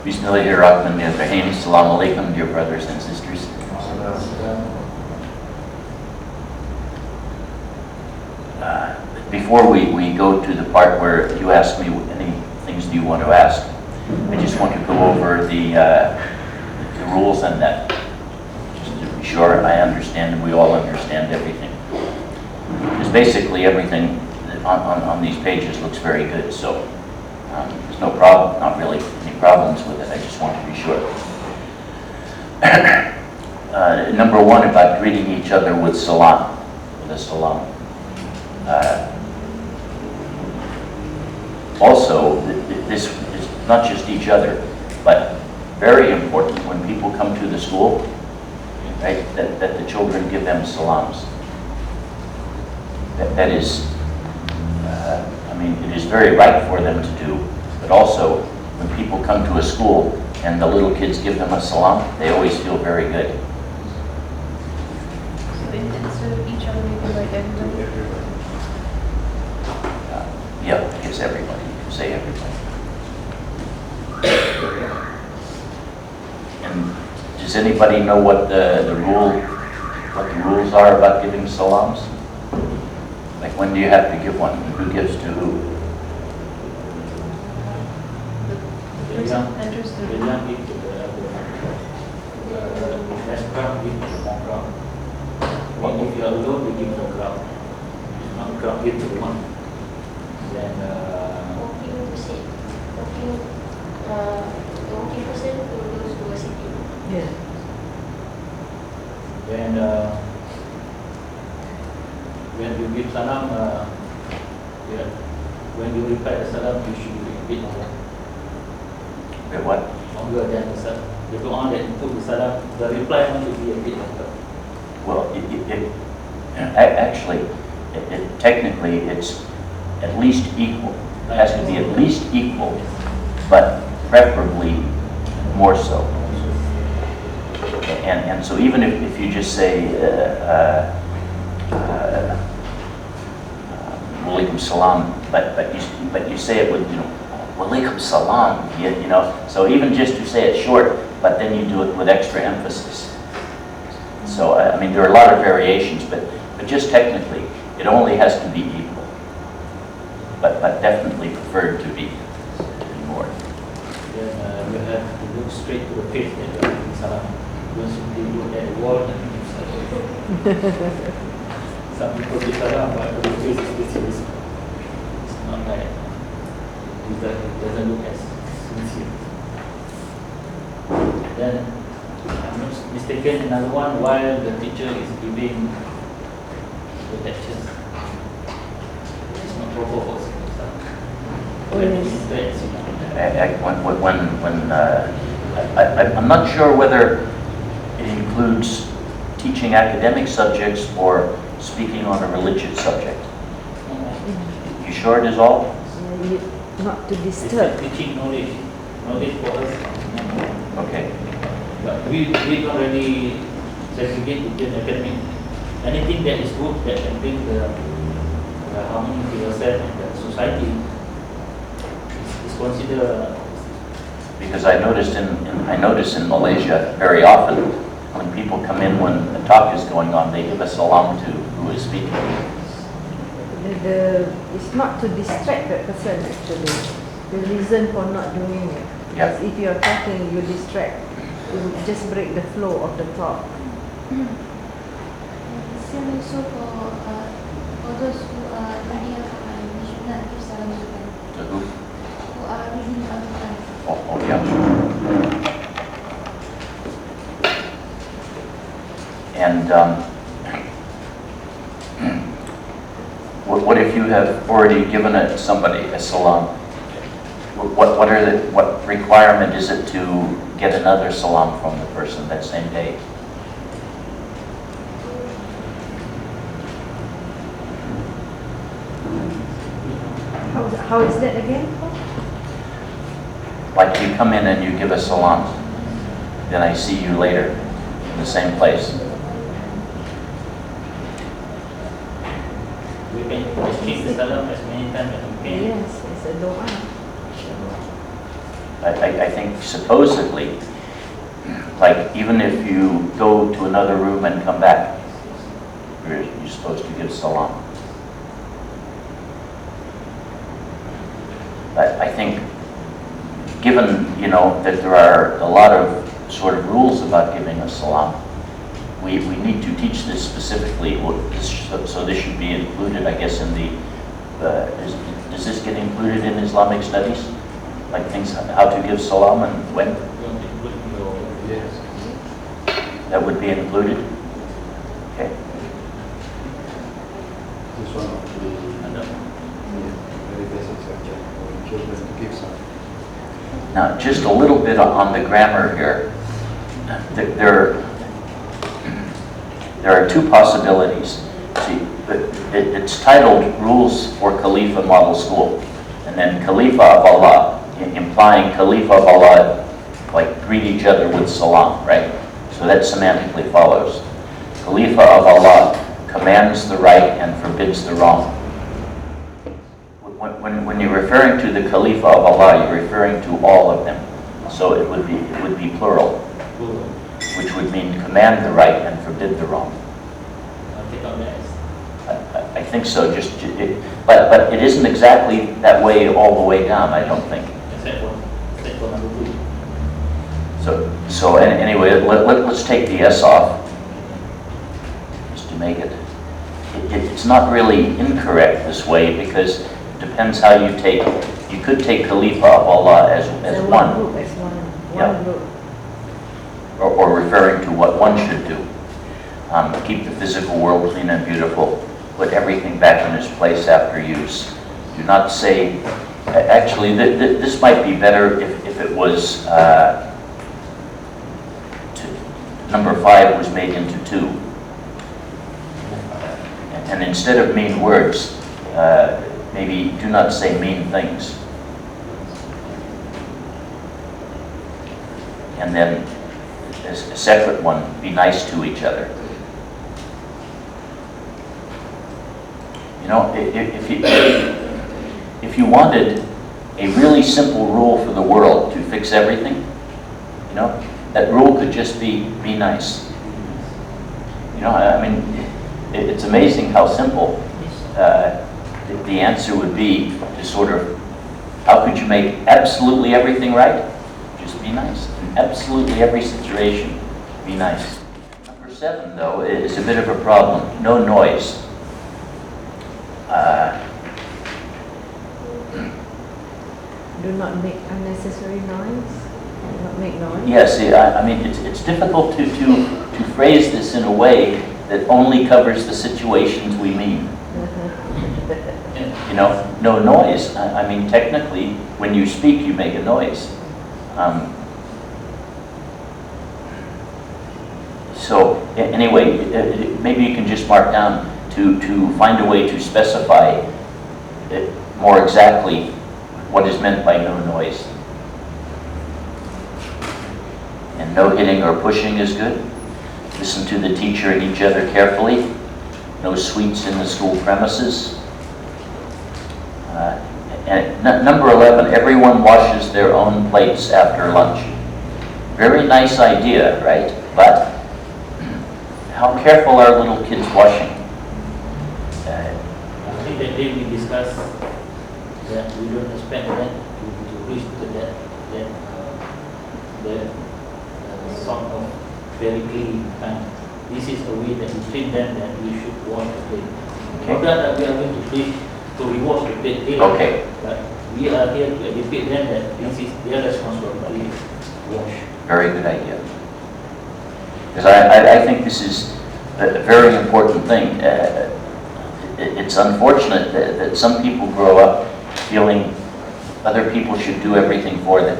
Bismillahirrahmanirrahim. Assalamu alaikum, dear brothers and sisters. Before we go to the part where you ask me any things do you want to ask, I just want to go over the rules on that, just to be sure I understand and we all understand everything. Because basically everything on these pages looks very good, so there's no problem, not really any problems with it. I just want to be sure. Number one, about greeting each other with salam, with a salam. Also, this is not just each other, but very important when people come to the school, right, that the children give them salams. That is, I mean, it is very right for them to do, but also when people come to a school and the little kids give them a salam, they always feel very good. So instead of each other, maybe like everybody? Yeah, it's everybody. You can say everybody. And does anybody know what the rules are about giving salams? Like when do you have to give one? And who gives to who? The person enters the room. What if you are alone, you give the crowd. Not crowd, give to one. Then walking person to those who are sitting. Yeah. Then when you give salam, when you reply the salam, you should be a bit longer. Wait, what? Longer than the salam. The doa that you put the salam, the reply one should be a bit longer. Well, actually, technically, it's at least equal. It has to be at least equal, but preferably more so. And so even if you just say, Walaikum salam, but you say it with, Walaikum salam, you know. So even just to say it short, but then you do it with extra emphasis. So I mean, there are a lot of variations, but just technically, it only has to be equal, but definitely preferred to be more. Then you have to look straight to the face that you are giving salam. Don't simply look at the wall and give salam. Some people give salam, but the face is facing. It's not like it doesn't look as sincere. Then, I'm not mistaken, another one while the teacher is giving the lectures. It's not proper for salam. I'm not sure whether it includes teaching academic subjects or speaking on a religious subject. You sure it is all? Not to It's disturb. like teaching knowledge for us. Okay. But we don't really segregate between academic. Anything that is good that can bring the harmony to yourself and the society is considered. Because I notice in Malaysia very often when people come in when a talk is going on, they give a salam to who is speaking. It's not to distract that person actually. The reason for not doing it. Yeah. Because if you are talking, you distract. You just break the flow of the talk. Same also for those who are reading Al-Quran, we should not give salam to them. To who? Who are reading Al-Quran. Oh, yeah. And what if you have already given somebody a salam? What requirement is it to get another salam from the person that same day? How is that again? Like you come in and you give a salam, then I see you later in the same place. We can repeat the salam as many times as we can. Yes, it's a doa. I think supposedly, like even if you go to another room and come back, you're supposed to give salam. But I think, given that there are a lot of sort of rules about giving a salam, we need to teach this specifically. So this should be included, I guess, in the. Does this get included in Islamic studies? Like things, how to give salam and when? Yes. That would be included? Okay. This one of the very basic subject for children to give some. Now, just a little bit on the grammar here. There are two possibilities. See, it's titled Rules for Khalifah Model School, and then Khalifah of Allah, implying Khalifah of Allah, like greet each other with salam, right? So that semantically follows. Khalifah of Allah commands the right and forbids the wrong. When you're referring to the Khalifah of Allah, you're referring to all of them. So it would be plural, which would mean command the right and forbid the wrong. I think so. But it isn't exactly that way all the way down, I don't think. So anyway, let's take the S off, just to make it. It's not really incorrect this way, because it depends how you take. You could take Khalifah of Allah as one. Group, as one group. Or referring to what one should do. Keep the physical world clean and beautiful. Put everything back in its place after use. Do not say, actually, this might be better if it was, number 5 was made into 2. And instead of mean words, maybe do not say mean things. And then a separate one, be nice to each other. If you wanted a really simple rule for the world to fix everything, that rule could just be nice. I mean, it's amazing how simple the answer would be to sort of, how could you make absolutely everything right? Just be nice. In absolutely every situation, be nice. Number 7, though, is a bit of a problem. No noise. Do not make unnecessary noise. Do not make noise. Yes, I mean, it's difficult to phrase this in a way that only covers the situations we mean. No noise. I mean, technically, when you speak, you make a noise. So anyway, maybe you can just mark down to find a way to specify it more exactly what is meant by no noise. And no hitting or pushing is good. Listen to the teacher and each other carefully. No sweets in the school premises. And number 11, everyone washes their own plates after lunch. Very nice idea, right? But how careful are little kids washing? I think that day we discussed that we don't expect them to reach to that sort of very clean time. This is a way that we treat them, that we should wash the plate. Okay. Not that we are going to treat to rewash the plate daily. Okay. But we are here to educate them that this is their responsibility to wash. Very good idea. Because I think this is a very important thing. It's unfortunate that some people grow up feeling other people should do everything for them.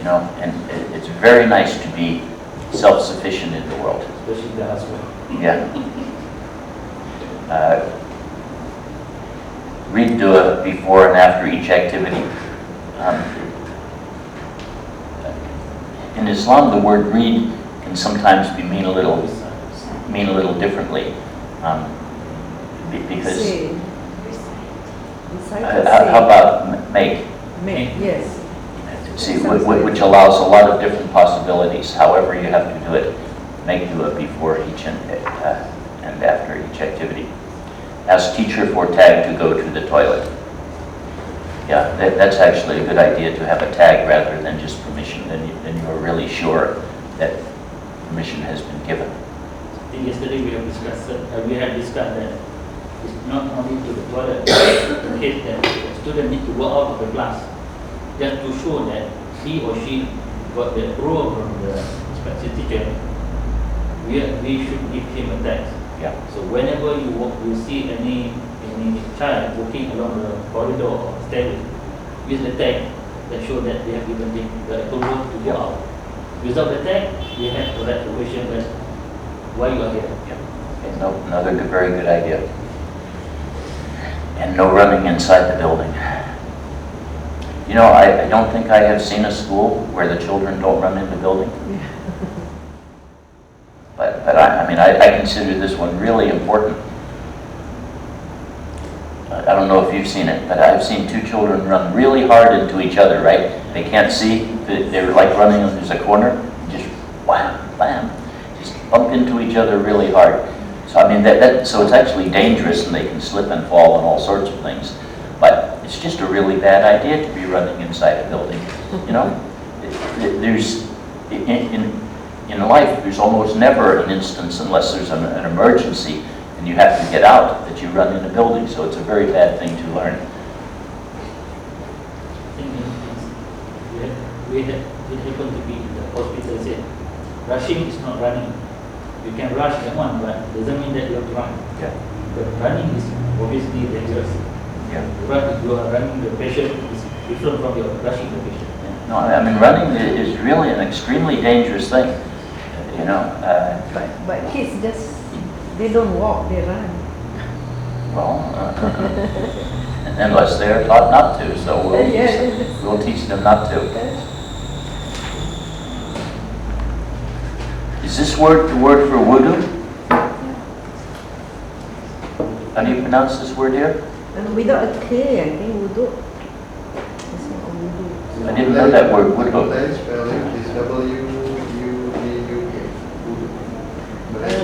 And it's very nice to be self-sufficient in the world. Especially the husband. Yeah. Read dua before and after each activity. In Islam, the word read can sometimes be mean a little differently, because Say. how about make? Make, yes. See, which allows a lot of different possibilities. However you have to do it, make do it before each and after each activity. Ask teacher for tag to go to the toilet. Yeah, that's actually a good idea to have a tag rather than just permission. Then you're really sure that permission has been given. I think yesterday we had discussed that it's not only to the toilet, the case that the student need to go out of the class just to show that he or she got the approval from the special teacher. We should give him a tag. Yeah. So whenever you see any child walking along the corridor or stairway, use the tag that show that they have given him the approval to go out. Without the tag, you have to write the question that why you are here. Yeah. Okay, another very good idea. And no running inside the building. You know, I don't think I have seen a school where the children don't run in the building. But I mean, I consider this one really important. I don't know if you've seen it, but I've seen two children run really hard into each other, right? They can't see, they're like running and there's a corner, just wham, bam, just bump into each other really hard. So I mean, so it's actually dangerous and they can slip and fall and all sorts of things. But it's just a really bad idea to be running inside a building, you know? In life, there's almost never an instance, unless there's an emergency and you have to get out, that you run in a building. So it's a very bad thing to learn. It happened to be in the hospital said, rushing is not running. You can rush that one, but it doesn't mean that you have to run. Yeah. But running is obviously dangerous. Yeah. You are running the patient is different from your rushing the patient. No, I mean, running is really an extremely dangerous thing, you know. But kids they don't walk, they run. Well, unless they're taught not to, so we'll teach them not to. Is this word the word for wudu? How do you pronounce this word here? And without a K, I think wudu. It's not wudu. I didn't know that word, wudu. The spelling is W-U-D-U-K.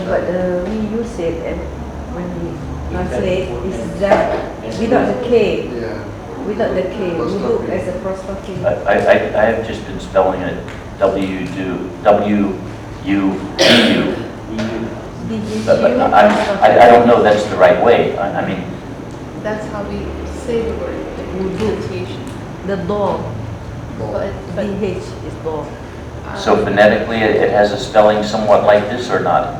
But we use it and when we translate, it's just without the K. Yeah. Without the K, wudu as a apostrophe. I have just been spelling it W-U-D-U. But I don't know that's the right way. I mean, That's how we say the word, the pronunciation. The door, But DH is door. so phonetically it has a spelling somewhat like this or not?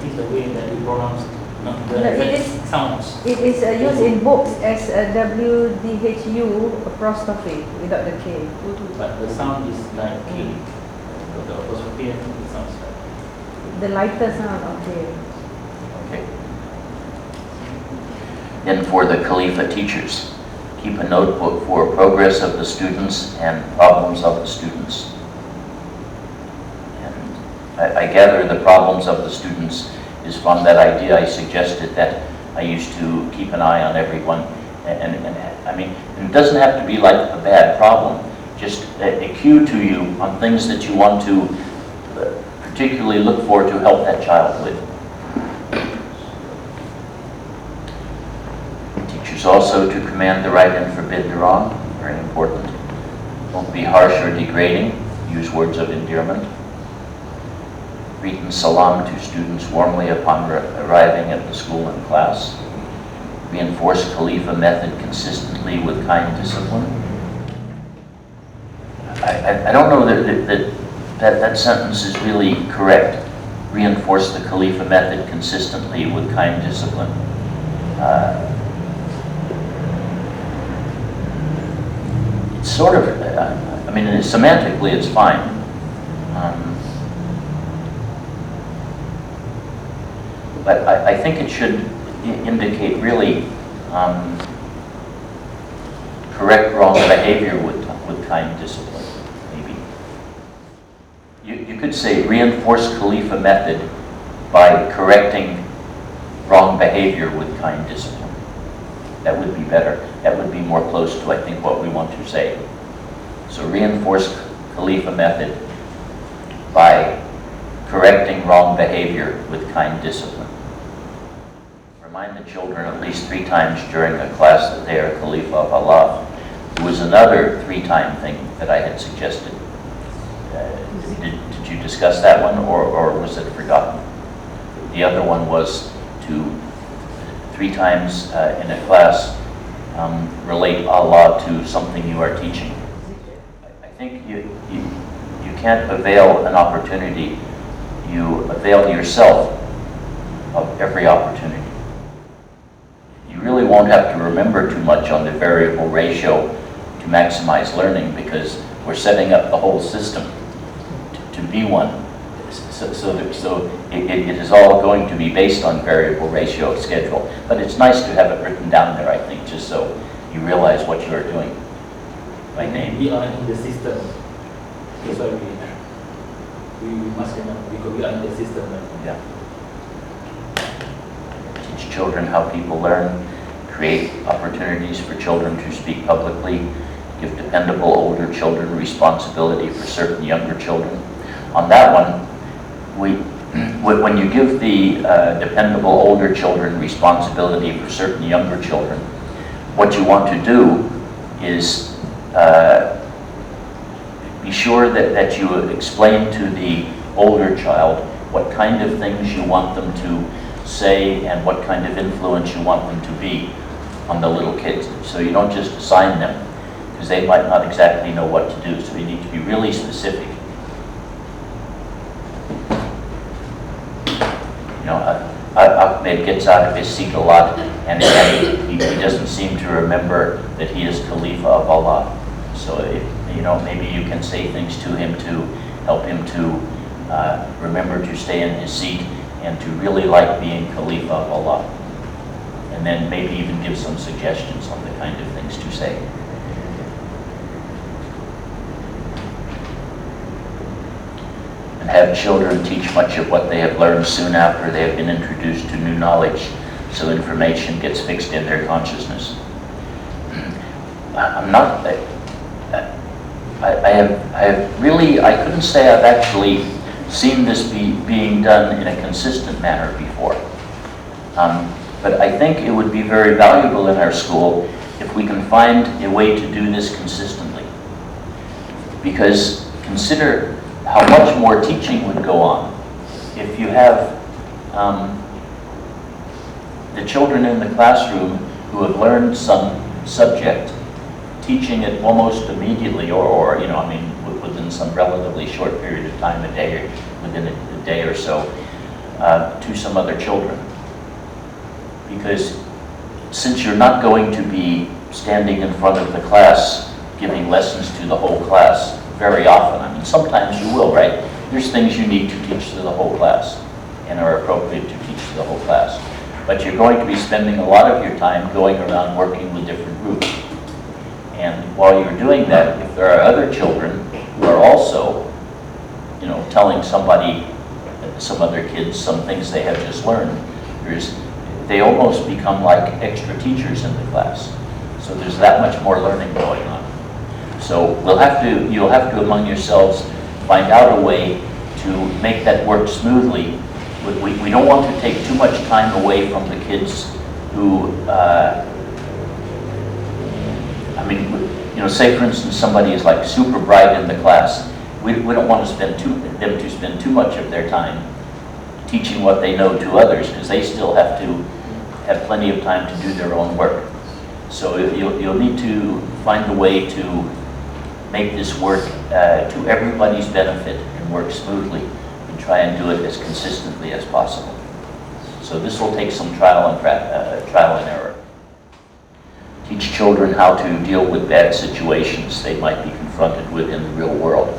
It is the way that you pronounce not the No, it is- sounds. It is used in books as a WDHU apostrophe without the K. But the sound is like K. The apostrophe and it sounds like. The lighter sound, okay. Okay. Then for the Khalifah teachers, keep a notebook for progress of the students and problems of the students. And I gather the problems of the students is from that idea I suggested that I used to keep an eye on everyone. And I mean, it doesn't have to be like a bad problem, just a cue to you on things that you want to particularly look for to help that child with. Teachers also to command the right and forbid the wrong, very important. Don't be harsh or degrading, use words of endearment. Greet and salam to students warmly upon arriving at the school and class. Reinforce Khalifah method consistently with kind discipline. I don't know that sentence is really correct. Reinforce the Khalifah method consistently with kind discipline. It's sort of, I mean, semantically it's fine. But I think it should indicate really correct wrong behavior with kind discipline, maybe. You could say reinforce Khalifah method by correcting wrong behavior with kind discipline. That would be better. That would be more close to, I think, what we want to say. So reinforce Khalifah method by correcting wrong behavior with kind discipline. Remind the children at least 3 times during a class that they are Khalifah of Allah. There was another 3-time thing that I had suggested. Did you discuss that one, or was it forgotten? The other one was to 3 times in a class relate Allah to something you are teaching. I think you can't avail an opportunity, you avail yourself of every opportunity. You really won't have to remember too much on the variable ratio to maximize learning, because we're setting up the whole system to be one. So it is all going to be based on variable ratio schedule. But it's nice to have it written down there, I think, just so you realize what you're doing by name. We are in the system. That's why we must know, because we are in the system. Yeah. Teach children how people learn. Create opportunities for children to speak publicly. Give dependable older children responsibility for certain younger children. On that one, when you give the dependable older children responsibility for certain younger children, what you want to do is be sure that you explain to the older child what kind of things you want them to say and what kind of influence you want them to be on the little kids. So you don't just assign them, because they might not exactly know what to do. So you need to be really specific. You know, Ahmed gets out of his seat a lot, and he doesn't seem to remember that he is Khalifah of Allah. So, you know, maybe you can say things to him to help him to remember to stay in his seat and to really like being Khalifah of Allah. And then maybe even give some suggestions on the kind of things to say. And have children teach much of what they have learned soon after they have been introduced to new knowledge, so information gets fixed in their consciousness. I couldn't say I've actually seen this being done in a consistent manner before. But I think it would be very valuable in our school if we can find a way to do this consistently. Because consider how much more teaching would go on if you have the children in the classroom who have learned some subject, teaching it almost immediately, or you know, I mean, within some relatively short period of time, a day, or within a day or so, to some other children. Because since you're not going to be standing in front of the class giving lessons to the whole class very often, I mean, sometimes you will, right? There's things you need to teach to the whole class and are appropriate to teach to the whole class. But you're going to be spending a lot of your time going around working with different groups. And while you're doing that, if there are other children who are also, you know, telling somebody, some other kids, some things they have just learned, they almost become like extra teachers in the class. So there's that much more learning going on. So you'll have to among yourselves find out a way to make that work smoothly. We don't want to take too much time away from the kids who, I mean, you know, say for instance somebody is like super bright in the class. We don't want to them to spend too much of their time teaching what they know to others, because they still have to have plenty of time to do their own work. So you'll need to find a way to make this work to everybody's benefit and work smoothly, and try and do it as consistently as possible. So this will take some trial and error. Teach children how to deal with bad situations they might be confronted with in the real world.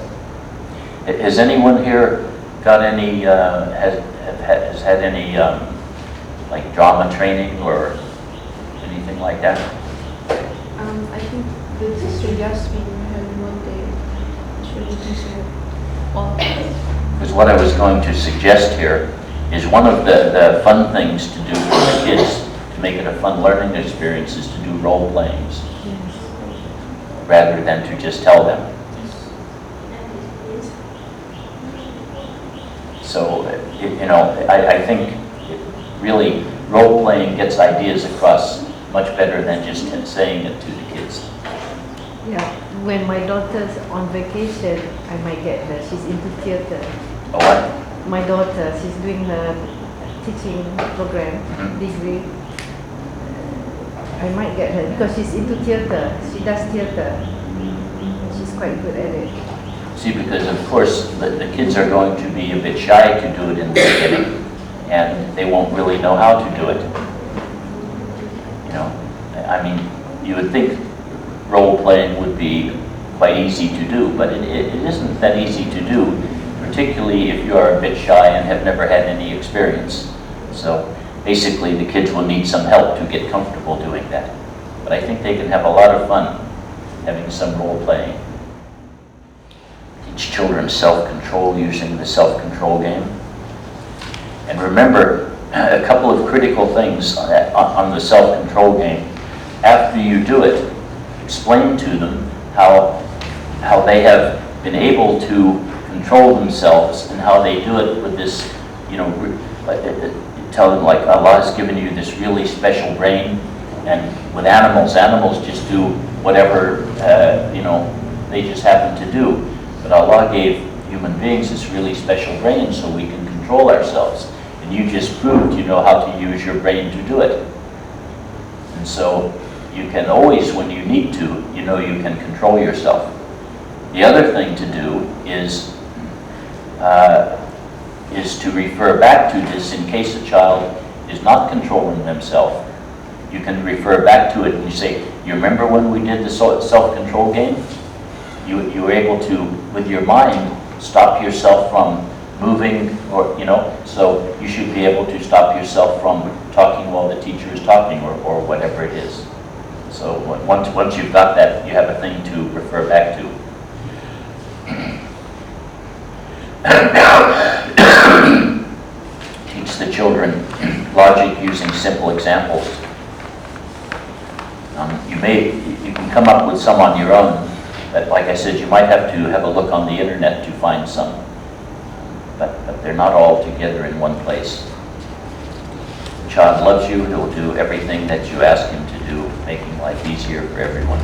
Has anyone here got any, has had any like drama training or anything like that? I think the sister Jasmine had one day. She was teaching all class. Because what I was going to suggest here is one of the fun things to do for the kids to make it a fun learning experience is to do role playings rather than to just tell them. So, you know, I think really role-playing gets ideas across much better than just saying it to the kids. Yeah, when my daughter's on vacation, I might get her. She's into theatre. Oh, what? My daughter, she's doing her teaching program, degree. I might get her because she's into theatre. She does theatre. She's quite good at it. See, because of course, the kids are going to be a bit shy to do it in the beginning, and they won't really know how to do it. You know, I mean, you would think role-playing would be quite easy to do, but it isn't that easy to do, particularly if you are a bit shy and have never had any experience. So basically, the kids will need some help to get comfortable doing that. But I think they can have a lot of fun having some role-playing. Teach children self-control using the self-control game. And remember, a couple of critical things on the self-control game. After you do it, explain to them how they have been able to control themselves and how they do it with this, you know, tell them like Allah has given you this really special brain, and with animals just do whatever, you know, they just happen to do. But Allah gave human beings this really special brain so we can control ourselves. And you just proved you know how to use your brain to do it. And so you can always, when you need to, you know you can control yourself. The other thing to do is to refer back to this in case a child is not controlling themselves. You can refer back to it and you say, you remember when we did the self-control game? You were able to, with your mind, stop yourself from moving, or, you know, so you should be able to stop yourself from talking while the teacher is talking, or whatever it is. So once you've got that, you have a thing to refer back to. Teach the children logic using simple examples. You can come up with some on your own, but like I said, you might have to have a look on the internet to find some. But they're not all together in one place. The child loves you, he'll do everything that you ask him to do, making life easier for everyone.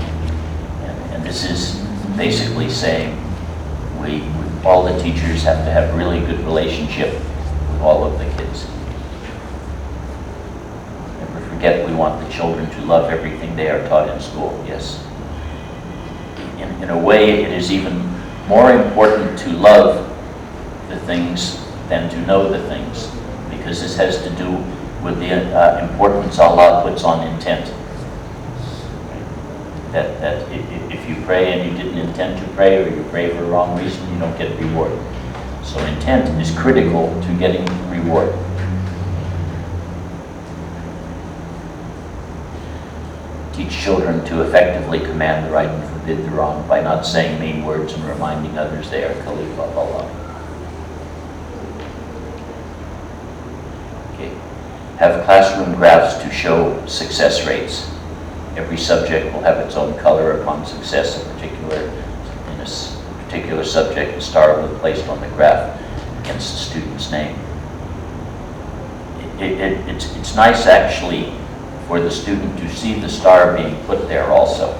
And this is basically saying all the teachers have to have a really good relationship with all of the kids. Never forget, we want the children to love everything they are taught in school, yes. In a way, it is even more important to love the things than to know the things, because this has to do with the importance Allah puts on intent. That if you pray and you didn't intend to pray, or you pray for a wrong reason, you don't get reward. So intent is critical to getting reward. Teach children to effectively command the right and forbid the wrong by not saying mean words and reminding others they are Khalifah of Allah. Okay. Have classroom graphs to show success rates. Every subject will have its own color upon success. In a particular subject, a star will be placed on the graph against the student's name. It's nice actually for the student to see the star being put there also.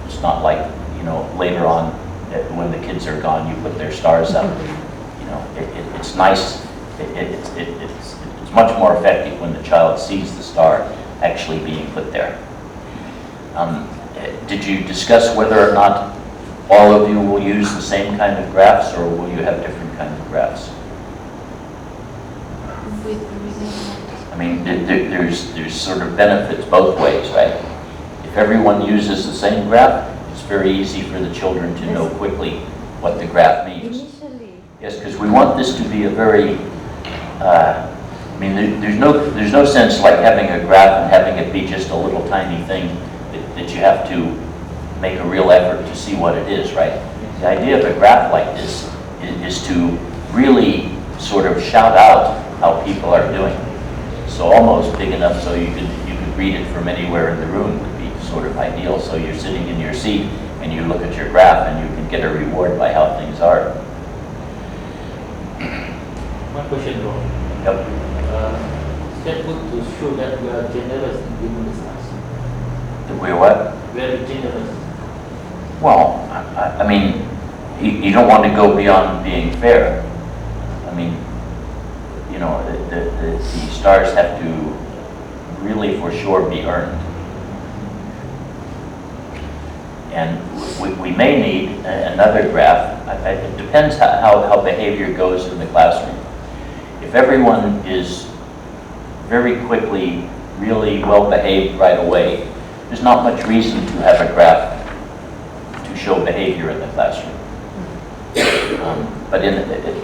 It's not like, you know, later on when the kids are gone, you put their stars up. You know, it's nice. It's much more effective when the child sees the star actually being put there. Did you discuss whether or not all of you will use the same kind of graphs, or will you have different kinds of graphs? I mean, there's sort of benefits both ways, right? If everyone uses the same graph, it's very easy for the children to know quickly what the graph means. Initially, Yes, because we want this to be a very, I mean, there's no sense like having a graph and having it be just a little tiny thing that you have to make a real effort to see what it is, right? The idea of a graph like this is to really sort of shout out how people are doing. So almost big enough so you could read it from anywhere in the room would be sort of ideal. So you're sitting in your seat and you look at your graph and you can get a reward by how things are. One question, bro. Yep. Is that good to show that we are generous in giving this answer? That we're what? Very generous. Well, I mean, you don't want to go beyond being fair. I mean, you know, the stars have to really for sure be earned. And we may need another graph. It depends how behavior goes in the classroom. If everyone is very quickly really well behaved right away, there's not much reason to have a graph to show behavior in the classroom. But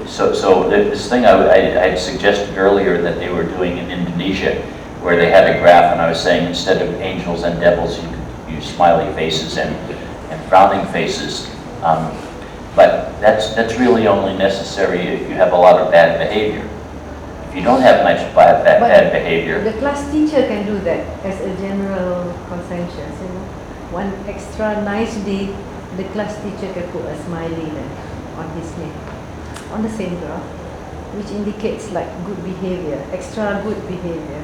so this thing I had suggested earlier that they were doing in Indonesia, where they had a graph, and I was saying instead of angels and devils, you could use smiley faces and frowning faces. But that's really only necessary if you have a lot of bad behavior. If you don't have much bad behavior, The class teacher can do that as a general consensus, you know. One extra nice day, the class teacher can put a smiley there on his name, on the same graph, which indicates like good behavior, extra good behavior.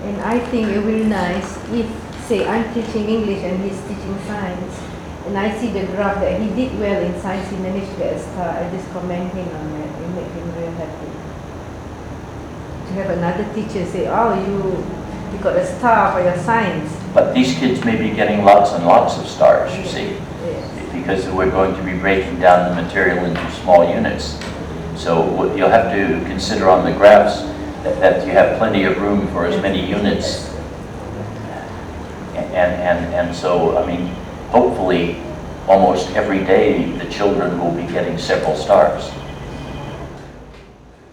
And I think it will be nice if, say, I'm teaching English and he's teaching science, and I see the graph that he did well in science, he managed to get a star, I just comment him on that, it makes him real happy. To have another teacher say, oh, you got a star for your science. but these kids may be getting lots and lots of stars, you see, Yes. because we're going to be breaking down the material into small units. So you'll have to consider on the graphs that you have plenty of room for as many units. And so, I mean, hopefully, almost every day, the children will be getting several stars.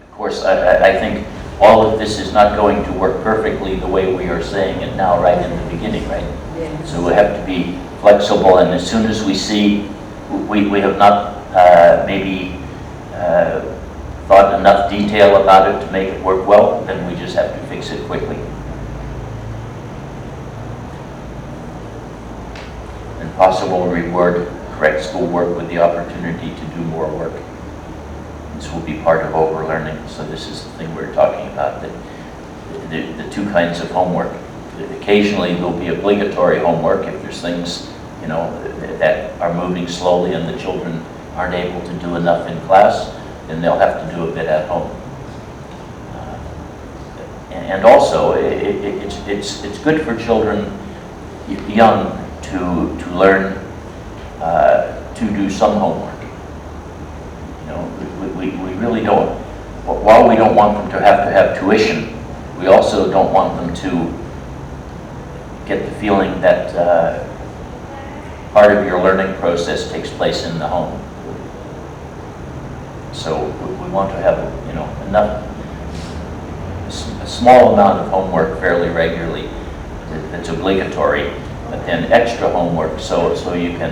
Of course, I think all of this is not going to work perfectly the way we are saying it now, right in the beginning, right? Yes. So we have to be flexible, and as soon as we see we have not maybe thought enough detail about it to make it work well, then we just have to fix it quickly. And possible reward correct schoolwork with the opportunity to do more work. This will be part of overlearning. So this is the thing we're talking about, that the two kinds of homework. Occasionally there'll be obligatory homework if there's things, you know, that are moving slowly and the children aren't able to do enough in class, then they'll have to do a bit at home. And also, it's good for children young to learn to do some homework. You know, we really don't, while we don't want them to have tuition, we also don't want them to get the feeling that part of your learning process takes place in the home. So we want to have, you know, enough, a small amount of homework fairly regularly that's obligatory, but then extra homework so you can,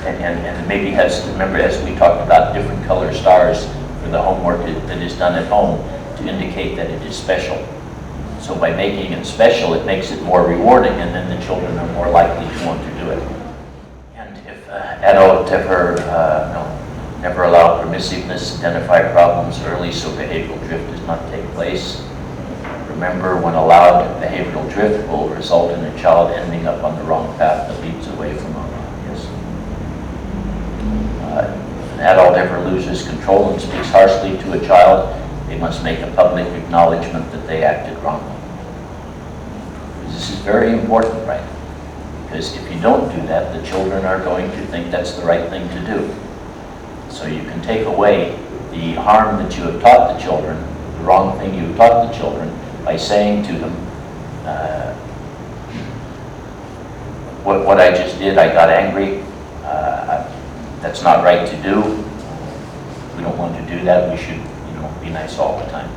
and maybe remember, as we talked about, different color stars for the homework that is done at home to indicate that it is special. So by making it special, it makes it more rewarding, and then the children are more likely to want to do it. And if adults never allow permissiveness, identify problems early so behavioral drift does not take place. Remember, when allowed, behavioral drift will result in a child ending up on the wrong path that leads away from yes. If an adult ever loses control and speaks harshly to a child, they must make a public acknowledgement that they acted wrongly. This is very important, right? Because if you don't do that, the children are going to think that's the right thing to do. So you can take away the harm that you have taught the children, the wrong thing you've taught the children, by saying to them, what I just did, I got angry, that's not right to do. We don't want to do that. We should, be nice all the time.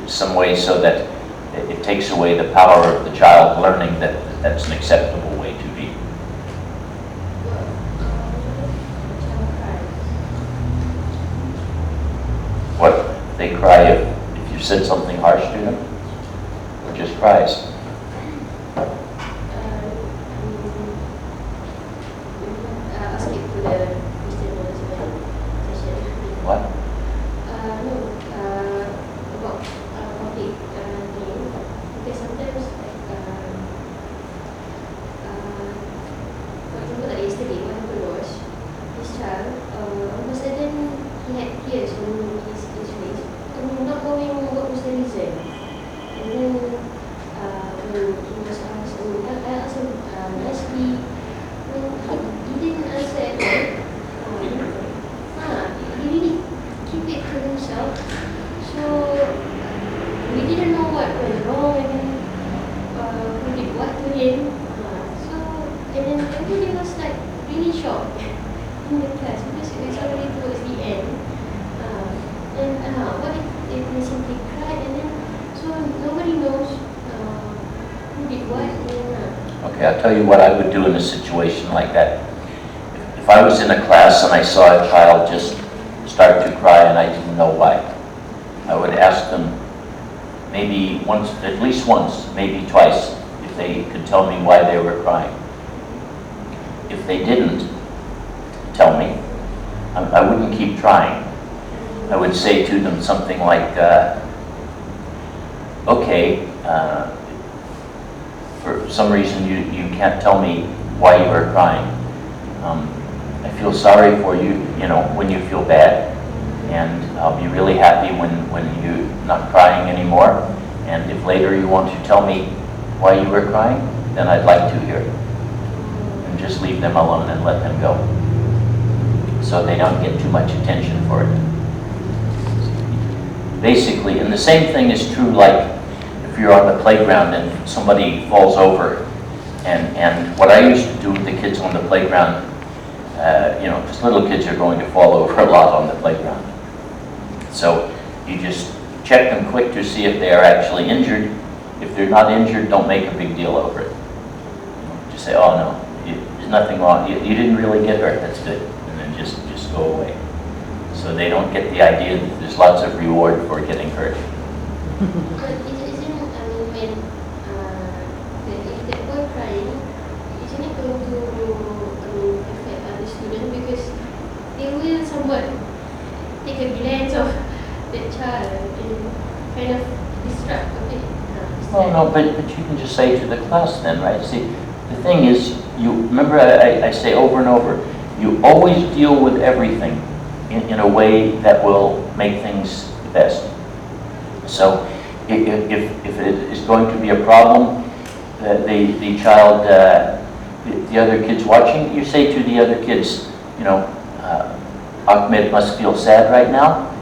Some way so that it takes away the power of the child learning that that's an acceptable way to be. What? They cry if you said something harsh to them? Or just cries? Ask it to the Christian session. What? again. So, and then everybody was like really shocked in the class because it was already towards the end. What if they simply cried, and then so nobody knows who did what. Okay, I'll tell you what I would do in a situation like that. If I was in a class and I saw a child just start to cry and I didn't know why, I would ask them maybe once, at least once, maybe twice, if they could tell me why they were crying. If they didn't tell me, I wouldn't keep trying. I would say to them something like, okay, for some reason you can't tell me why you are crying. I feel sorry for you, when you feel bad, and I'll be really happy when you're not crying anymore. And if later you want to tell me why you were crying, then I'd like to hear it. And just leave them alone and let them go, so they don't get too much attention for it. Basically, and the same thing is true like if you're on the playground and somebody falls over, and what I used to do with the kids on the playground, because little kids are going to fall over a lot on the playground. So you just check them quick to see if they are actually injured. If they're not injured, don't make a big deal over it. Just say, oh no, there's nothing wrong. You didn't really get hurt, that's good. And then just go away. So they don't get the idea that there's lots of reward for getting hurt. But isn't when if they were crying, isn't it going to affect other students, because they will somewhat take a glance of the child and kind of distract a bit. Well, no, but you can just say to the class then, right? See, the thing is, you remember I say over and over, you always deal with everything in a way that will make things the best. So if it is going to be a problem, the child, the other kids watching, you say to the other kids, Ahmed must feel sad right now,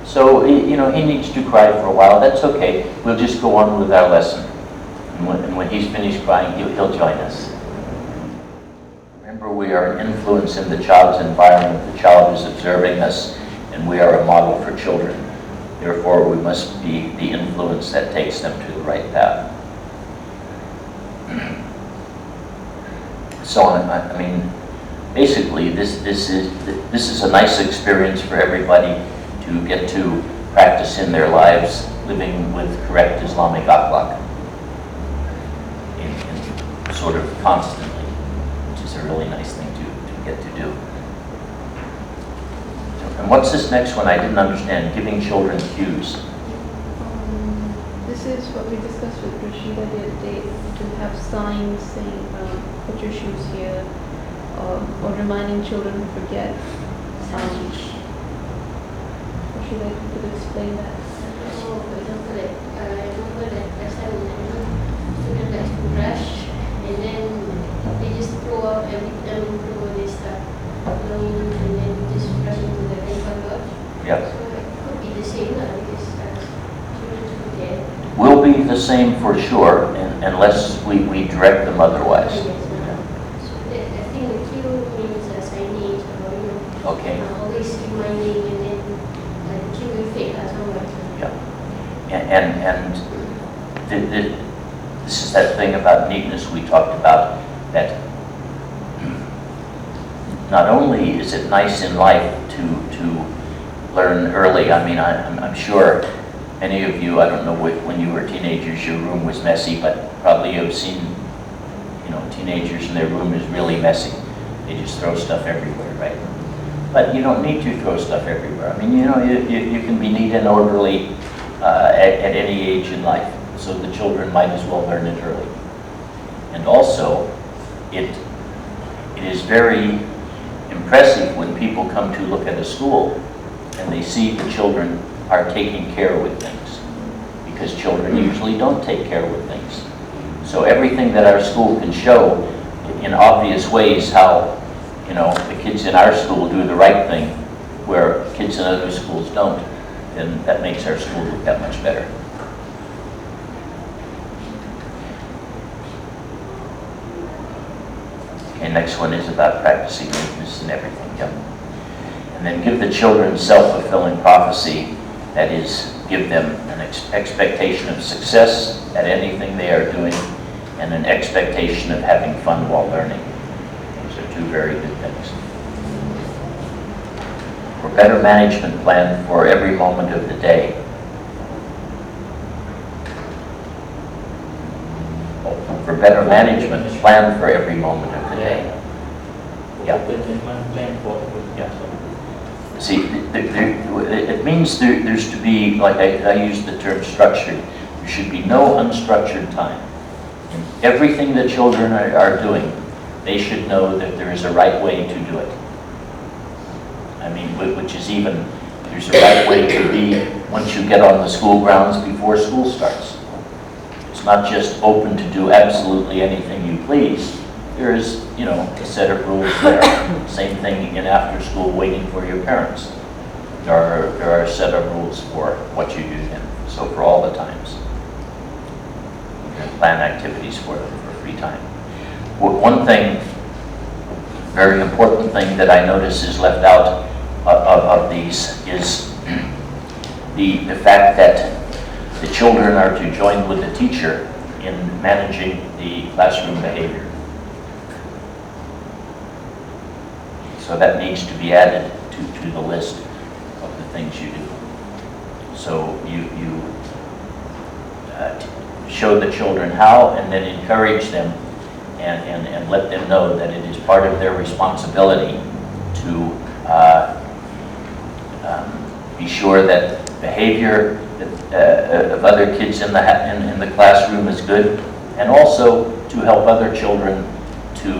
so he needs to cry for a while. That's okay. We'll just go on with our lesson, and when he's finished crying, he'll join us. Remember, we are an influence in the child's environment. The child is observing us, and we are a model for children. Therefore, we must be the influence that takes them to the right path. So, I mean, basically, this is a nice experience for everybody to get to practice in their lives, living with correct Islamic akhlaq, in sort of constantly, which is a really nice thing to get to do. And what's this next one? I didn't understand. Giving children cues. This is what we discussed with Rashida the other day, to have signs saying, put your shoes here, or reminding children who forget. Rashida, could you explain that? For example, I remember that last time students like to rush, and then they just throw up before they start learning, and then just rush into the paper lodge. Yep. So it could be the same, because children forget. Will be the same for sure, unless we direct them otherwise. So I think the cue means signage, or Okay. always reminding, and then the cue will fade somewhat. Yeah. And this is that thing about neatness we talked about, that not only is it nice in life to learn early. I mean, I'm sure many of you, I don't know when you were teenagers, your room was messy, but probably you've seen, teenagers and their room is really messy. They just throw stuff everywhere, right? But you don't need to throw stuff everywhere. I mean, you can be neat and orderly at any age in life. So the children might as well learn it early. And also, it is very impressive when people come to look at a school and they see the children are taking care with things, because children usually don't take care with things. So everything that our school can show in obvious ways how, the kids in our school do the right thing, where kids in other schools don't, then that makes our school look that much better. And next one is about practicing meekness and everything. Yep. And then give the children self-fulfilling prophecy, that is, give them an expectation of success at anything they are doing and an expectation of having fun while learning. Those are two very good things. For better management plan for every moment of the day. For better management plan for every moment of the day. Yeah. Yeah. See, it means there's to be, like I use the term structured, there should be no unstructured time. In everything that children are doing, they should know that there is a right way to do it. I mean, which is even, there's a right way to be once you get on the school grounds before school starts. It's not just open to do absolutely anything you please. There is, you know, a set of rules there. Same thing in after school waiting for your parents. There are a set of rules for what you do then. So for all the times. You can plan activities for free time. One thing, very important thing that I notice is left out of these is the fact that the children are to join with the teacher in managing the classroom behavior. So that needs to be added to the list of the things you do. So you show the children how and then encourage them and let them know that it is part of their responsibility to be sure that behavior of other kids in the classroom is good, and also to help other children to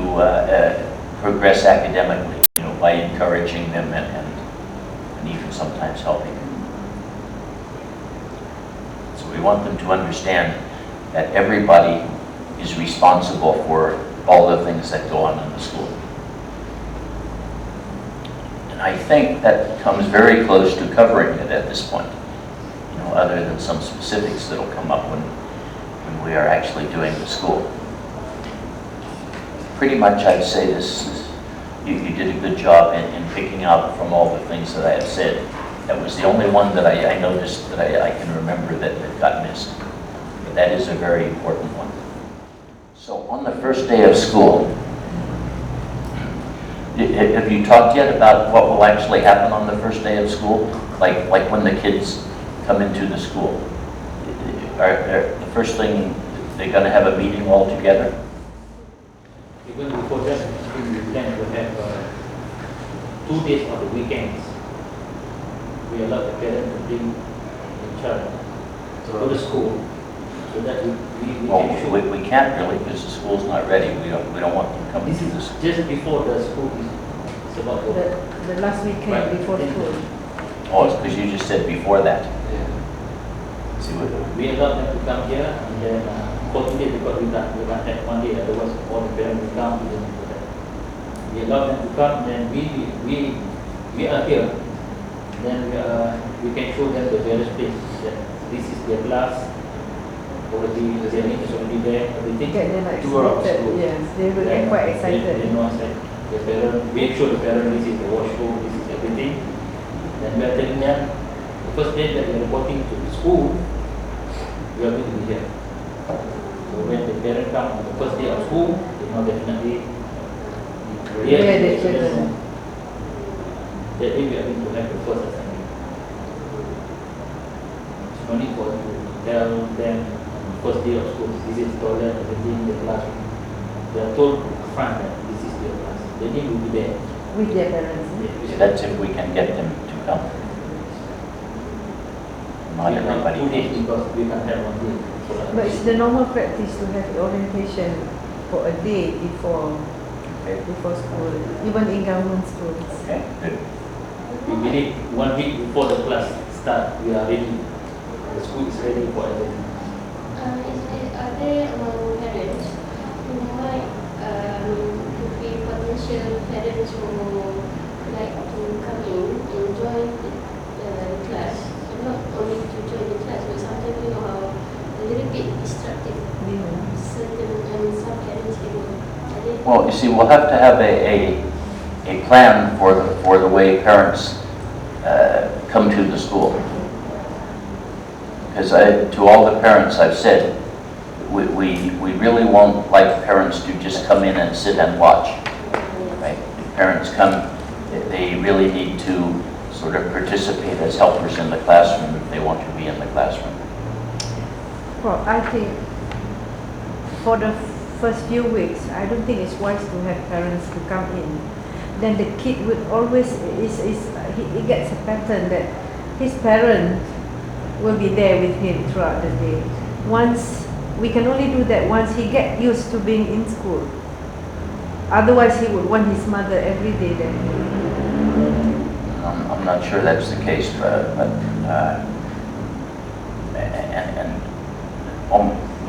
progress academically, you know, by encouraging them and even sometimes helping them. So we want them to understand that everybody is responsible for all the things that go on in the school. And I think that comes very close to covering it at this point, you know, other than some specifics that will come up when we are actually doing the school. Pretty much I'd say you did a good job in picking out from all the things that I have said. That was the only one that I noticed that I can remember that got missed. But that is a very important one. So on the first day of school, have you talked yet about what will actually happen on the first day of school? Like when the kids come into the school? The first thing, they're going to have a meeting all together? Even before that, we plan to have 2 days on the weekends. We allow the parents to bring the child to the school so that we can show. We can't really because the school's not ready. We don't want them coming This to the is school. just before the school is about to. The last weekend Right. before school. Oh, it's because you just said before that. Yeah. See what? We allow them to come here and then for today because we can't have 1 day, otherwise all the parents will come to them for that. We allow them to come, then we are here. Then we can show them the various places. That this is their class. Already the training is already there. Everything. Get them Tour of excited. school. Yes, they will get quite excited. They know that the parent. We show the parent this is the washroom, this is everything. Then we are telling them the first day that we are reporting to the school, we are going to be here. So when the parent come on the first day of school, they know definitely Yeah, the children. that day we are going to have the first assembly. It's only for you to tell them on the first day of school, this is toilet, everything, the classroom. They are told upfront that this is their class. The name will be there. With their parents. So that's if we can get them to come. Not We have everybody 2 days can. because we can't have 1 day. So But it's the normal practice to have orientation for a day before school, even in government schools. Okay, good. we believe 1 week before the class start, we are ready. The school is ready for everything. Are there among parents who might be potential parents who like to come in and join the class, not only to join the class, but sometimes you know how a little bit destructive Yeah. certain some parents can be. Are there Well, you see, we'll have to have a plan for the way parents come to the school. Because to all the parents I've said, we really won't like parents to just come in and sit and watch. Right? If parents come, they really need to sort of participate as helpers in the classroom if they want to be in the classroom. Well, I think for the first few weeks, I don't think it's wise to have parents to come in. Then the kid would always, he gets a pattern that his parent will be there with him throughout the day. Once, we can only do that once he gets used to being in school. Otherwise, he would want his mother every day then. I'm not sure that's the case, but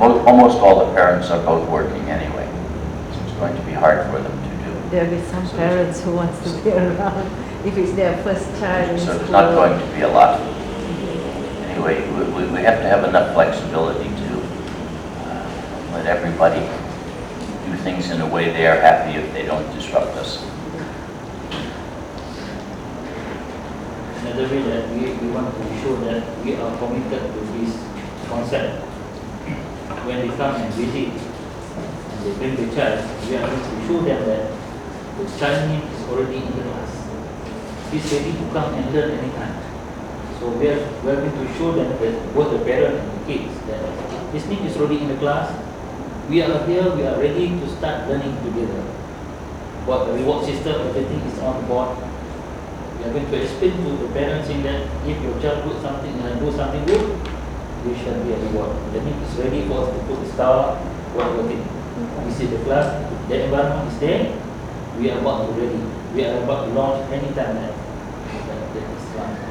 almost all the parents are both working anyway, so it's going to be hard for them to do. There'll be some parents who wants to be around if it's their first child in So school. there's not going to be a lot. Anyway, we have to have enough flexibility to let everybody do things in a way they are happy if they don't disrupt us. Another way that we want to show that we are committed to this concept. When they come and visit and they bring the child, we are going to show them that the child name is already in the class. He's ready to come and learn anytime. So we are going to show them that both the parent and the kids that his name is already in the class. We are here, we are ready to start learning together. What the reward system, everything is on board. We are going to explain to the parents in that if your child do something good, you shall be a reward. The name is ready for us to put the star, everything. We see the class, the environment is there. We are about to ready. We are about to launch anytime that is launched.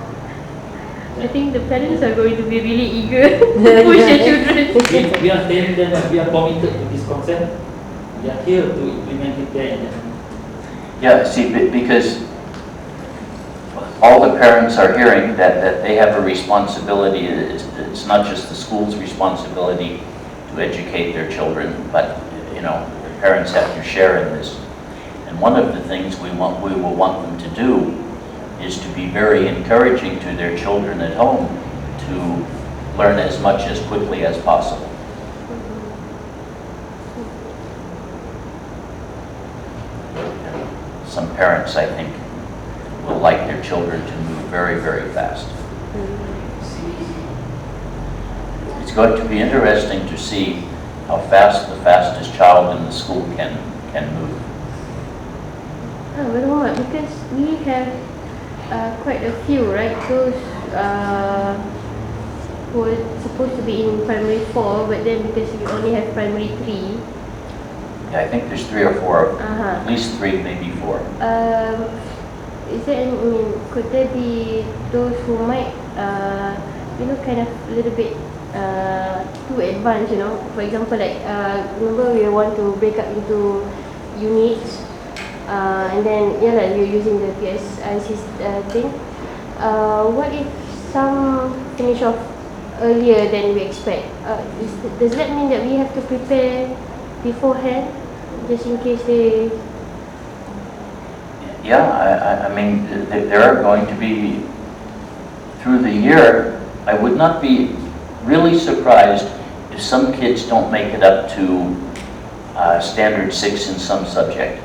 I think the parents are going to be really eager to push their children. We are telling them that we are committed to this concept. We are here to implement it there and then. Yeah, see, because all the parents are hearing that they have a responsibility. It's not just the school's responsibility to educate their children, but the parents have to share in this. And one of the things we will want them to do is to be very encouraging to their children at home to learn as much as quickly as possible. Some parents, I think, will like their children to move very, very fast. It's going to be interesting to see how fast the fastest child in the school can move. Well, because we have quite a few, right? Those who are supposed to be in primary 4, but then because we only have primary 3. Yeah, I think there's 3 or 4, Uh-huh. at least 3, maybe 4. Is there any, could there be those who might, kind of a little bit too advanced, For example, like, remember we want to break up into units, and then, like you're using the PSIC thing. What if some finish off earlier than we expect? Does that mean that we have to prepare beforehand, just in case they... Yeah, I mean, there are going to be, through the year, I would not be really surprised if some kids don't make it up to standard 6 in some subject.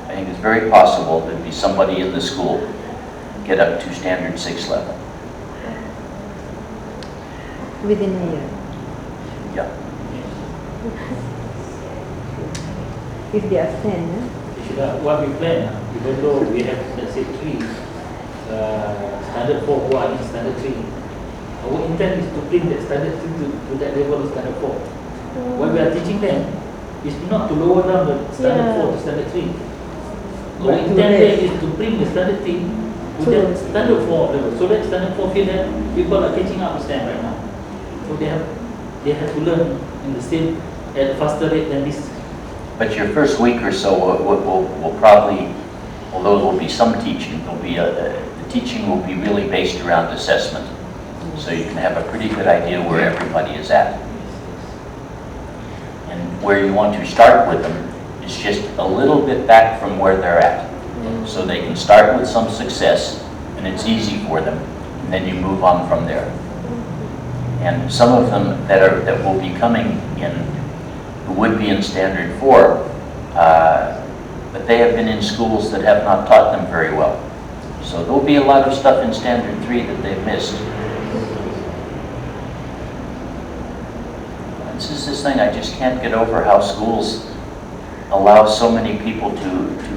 I think it's very possible there'd be somebody in the school get up to standard 6 level. Within a year. Yeah. If they are 10, What we plan, even though we have, let's say, 3 standard 4 who are in standard 3, our intent is to bring that standard 3 to that level of standard 4. What we are teaching them is not to lower down the standard 4 to standard 3. Our intent there is to bring the standard 3 to that standard 4 level, so that standard 4 feel that people are catching up with them right now. So they have to learn in the same, at a faster rate than this. But your first week or so will probably, although there will be some teaching, the teaching will be really based around assessment. So you can have a pretty good idea where everybody is at. And where you want to start with them is just a little bit back from where they're at. So they can start with some success, and it's easy for them, and then you move on from there. And some of them that will be coming in, who would be in Standard 4, but they have been in schools that have not taught them very well. So there'll be a lot of stuff in Standard 3 that they've missed. This is this thing I just can't get over, how schools allow so many people to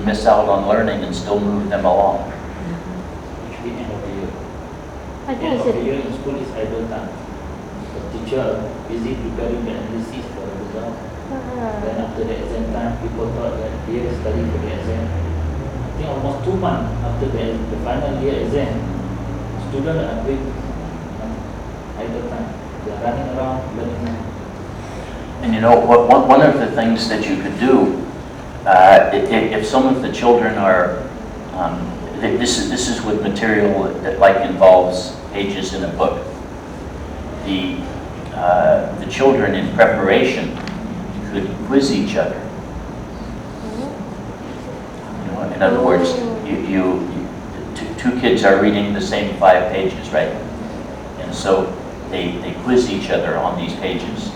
miss out on learning and still move them along. Actually, end of the year. I think End it's of the a, year in school is idle time. The teacher are busy preparing the analysis for the result. Then after the exam time, people thought that they are studying for the exam. I think almost 2 months after the final year exam, students are doing idle time. They are running around learning. And you know, one of the things that you could do, if some of the children are, this is with material that like involves pages in a book. The children in preparation could quiz each other. You know, in other words, two kids are reading the same 5 pages, right? And so they quiz each other on these pages.